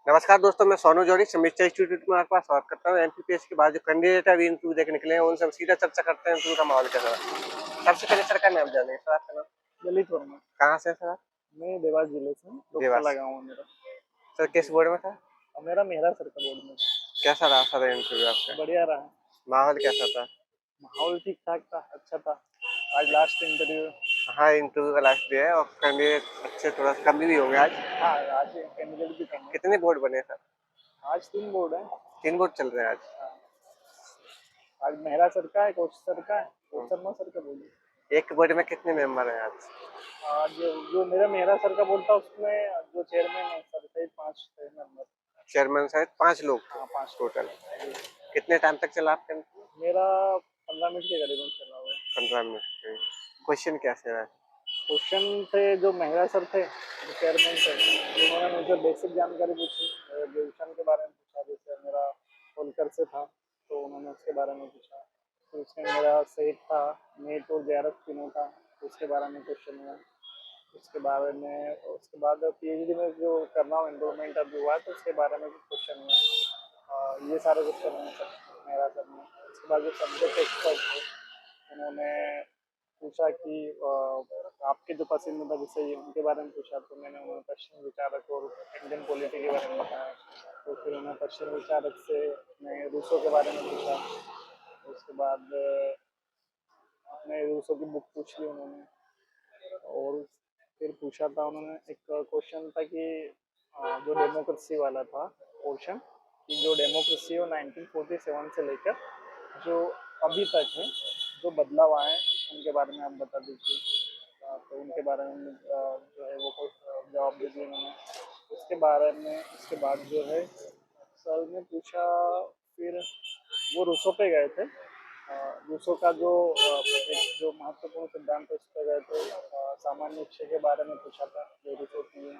नमस्कार दोस्तों, मैं सोनू जौहरी समीक्षा इंस्टीट्यूट में आपका स्वागत करता हूँ। एमपीपीएस के बाद जो कैंडिडेट अभी इंटरव्यू देके निकले हैं उनसे हम सीधा चर्चा करते हैं इंटरव्यू का माहौल कैसा है। सबसे पहले सर का नाम जानेंगे। सर आपका नाम? ललित वर्मा। कहाँ से सर? मैं देवास जिले से हूँ, देवास। लगा हूँ मेरा। सर किस बोर्ड में था? मेरा मेहरा सर का बोर्ड में था। कैसा रहा सर इंटरव्यू आपका? बढ़िया रहा। माहौल कैसा था? माहौल ठीक ठाक था, अच्छा था। आज लास्ट इंटरव्यू। हाँ, इंटरव्यू का लास्ट डे है और कैंडिडेट अच्छे थोड़ा कम भी होंगे आज। हाँ, आज कैंडिडेट भी कम है। कितने बोर्ड बने सर? आज 3 बोर्ड है। 3 बोर्ड चल रहे हैं आज। आज मेहरा सर का है, कोच सर का है, कोच शर्मा सर का बोर्ड है। एक बोर्ड में कितने मेंबर हैं आज? आज जो मेरा मेहरा सर का बोर्ड था उसमें जो चेयरमैन है सर सहित 5 मेंबर। चेयरमैन शायद 5 लोग थे। हाँ, 5 टोटल। कितने टाइम तक चला आपका? मेरा 15 मिनट के करीबन चला हुआ है। 15 मिनट के। क्वेश्चन कैसे रहा? क्वेश्चन थे जो मेहरा सर थे, जो चेयरमैन थे, उन्होंने मुझे बेसिक जानकारी पूछी, ग्रेजुएशन के बारे में पूछा। जैसे मेरा होलकर से था तो उन्होंने उसके बारे में पूछा। फिर उसमें मेरा सेट था, नेट और जेआरएफ तीनों था, उसके बारे में क्वेश्चन हुआ। उसके बाद पीएचडी में जो करना हो, एनरोलमेंट अभी हुआ है तो उसके बारे में भी क्वेश्चन हुआ। ये सारे क्वेश्चन हुए सर मेहरा सर ने। उसके बाद जो सब्जेक्ट एक्सपर्ट थे उन्होंने पूछा कि आपके जो पसंदीदा विषय है उनके बारे में पूछा। तो मैंने उन्हें पश्चिम विचारक और इंडियन पॉलिटी के बारे में बताया। तो फिर उन्हें पश्चिम विचारक से मैं रूसो के बारे में पूछा। उसके बाद अपने रूसो की बुक पूछ ली उन्होंने। और फिर पूछा था उन्होंने, एक क्वेश्चन था कि जो डेमोक्रेसी वाला था पोर्शन, कि जो डेमोक्रेसी हो 1947 से लेकर जो अभी तक है, जो बदलाव आए उनके बारे में आप बता दीजिए। तो उनके बारे में जो है वो जवाब दे दिया मैंने। उसके बाद जो है सर ने पूछा। फिर वो रूसो पे गए थे। रूसो का जो एक जो महत्वपूर्ण सिद्धांत है उस पर गए थे। सामान्य इच्छा के बारे में पूछा था जो रूसो की है।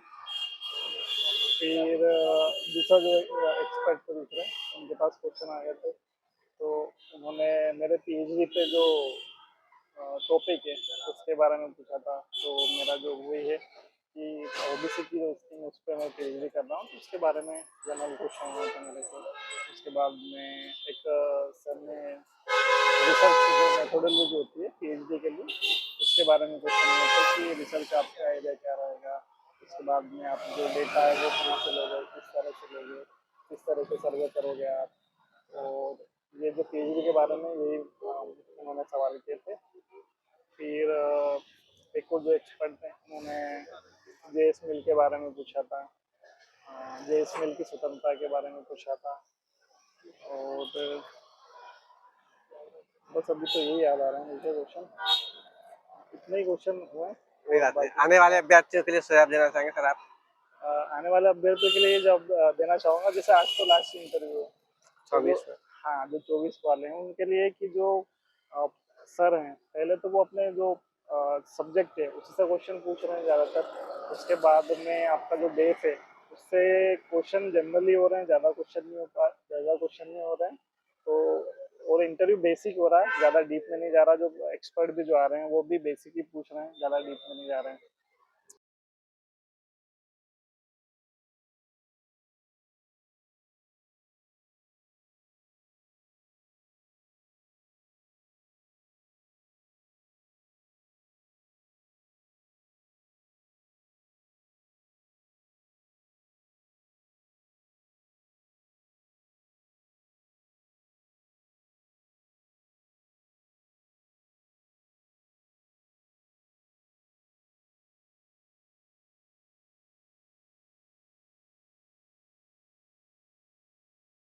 फिर दूसरा जो एक्सपर्ट थे दूसरे, उनके पास क्वेश्चन आ गए थे। तो उन्होंने मेरे पीएचडी पे जो टॉपिक है उसके बारे में पूछा था। तो मेरा जो वही है कि ओबीसी की जो स्कीम उस पर मैं पीएचडी कर रहा हूँ, तो उसके बारे में जनरल क्वेश्चन हुआ था मेरे को। उसके बाद में एक सर ने रिसर्च जो मेथोडोलॉजी होती है पीएचडी के लिए, उसके बारे में क्वेश्चन हुआ था कि रिसर्च आपका आइडिया क्या रहेगा। उसके बाद में आप जो डेटा है वो कहाँ से लोगे, किस तरह से लोगे, किस तरह से सर्वे करोगे आप। और ये जो पीएचडी के बारे में यही उन्होंने सवाल किए थे। फिर एक और जो एक्सपर्ट थे उन्होंने जेएस मिल के बारे में पूछा था। जेएस मिल की स्वतंत्रता के बारे में पूछा था। और बस अभी तो यही याद आ रहा है मुझे क्वेश्चन। इतने ही क्वेश्चन हुए। कोई और बात नहीं। बाकी आने वाले अभ्यर्थियों के लिए सुझाव देना चाहेंगे सर आप? आने वाले अभ्यर्थियों के लिए जब देना चाहूँगा, जैसे आज तो लास्ट इंटरव्यू है तो जो 24 में। हाँ जो 24 वाले हैं उनके लिए कि जो अ, सर हैं पहले तो वो अपने जो सब्जेक्ट है उसी से क्वेश्चन पूछ रहे हैं ज़्यादातर। उसके बाद में आपका जो बेस है उससे क्वेश्चन जनरली हो रहे हैं, ज़्यादा क्वेश्चन नहीं हो रहे हैं। तो और इंटरव्यू बेसिक हो रहा है, ज़्यादा डीप में नहीं जा रहा। जो एक्सपर्ट भी जो आ रहे हैं वो भी बेसिक ही पूछ रहे हैं, ज़्यादा डीप में नहीं जा रहे हैं।